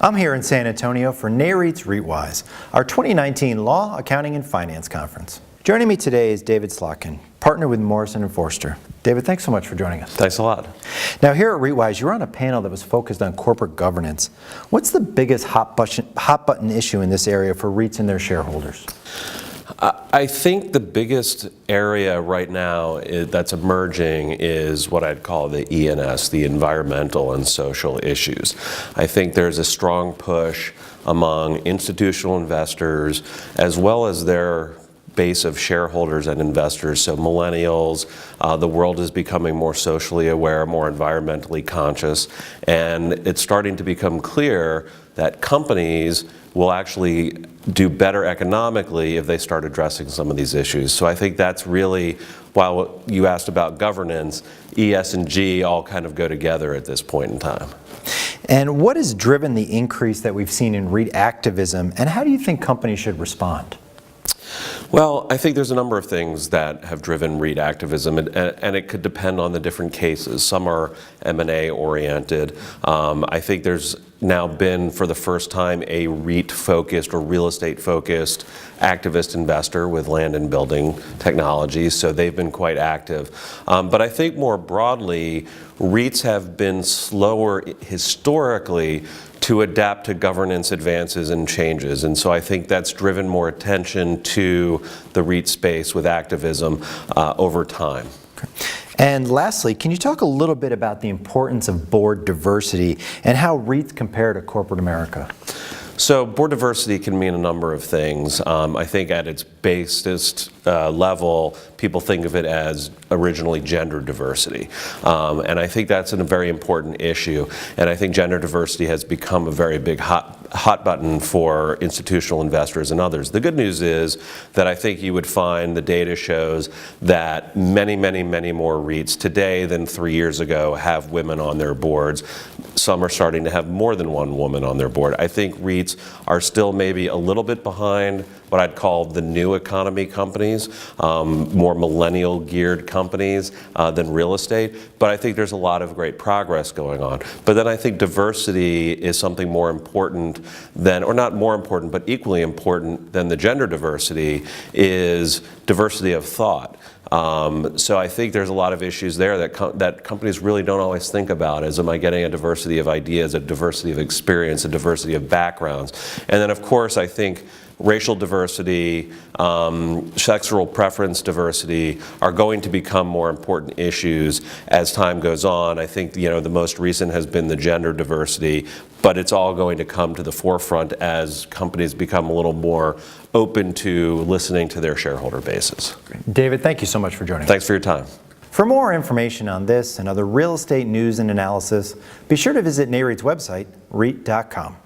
I'm here in San Antonio for REITs REITwise, our 2019 Law, Accounting, and Finance Conference. Joining me today is David Slotkin, partner with Morrison & Forster. David, thanks so much for joining us. Thanks a lot. Now here at REITwise, you're on a panel that was focused on corporate governance. What's the biggest hot button issue in this area for REITs and their shareholders? I think the biggest area right now that's emerging is what I'd call the E&S, the environmental and social issues. I think there's a strong push among institutional investors as well as their base of shareholders and investors. So millennials, the world is becoming more socially aware, more environmentally conscious, and it's starting to become clear that companies will actually do better economically if they start addressing some of these issues. So I think that's really, while you asked about governance, E, S, and G all kind of go together at this point in time. And what has driven the increase that we've seen in REIT activism, and how do you think companies should respond? Well, I think there's a number of things that have driven REIT activism, and it could depend on the different cases. Some are M&A oriented. I think there's now been, for the first time, a REIT-focused or real estate-focused activist investor with land and building technologies, so they've been quite active. But I think more broadly, REITs have been slower historically to adapt to governance advances and changes. And so I think that's driven more attention to the REIT space with activism over time. And lastly, can you talk a little bit about the importance of board diversity and how REITs compare to corporate America? So board diversity can mean a number of things. I think at its basest level, people think of it as originally gender diversity. And I think that's a very important issue. And I think gender diversity has become a very big hot button for institutional investors and others. The good news is that I think you would find the data shows that many more REITs today than 3 years ago have women on their boards. Some are starting to have more than one woman on their board. I think REITs are still maybe a little bit behind what I'd call the new economy companies, more millennial geared companies than real estate. But I think there's a lot of great progress going on. But then I think diversity is something more important than, or not more important, but equally important than the gender diversity is diversity of thought. So I think there's a lot of issues there that companies really don't always think about, as am I getting a diversity of ideas, a diversity of experience, a diversity of backgrounds. And then of course I think racial diversity, sexual preference diversity are going to become more important issues as time goes on. I think the most recent has been the gender diversity, but it's all going to come to the forefront as companies become a little more open to listening to their shareholder bases. David, thank you so much for joining us. Thanks for your time. For more information on this and other real estate news and analysis, be sure to visit NAREIT's website, REIT.com.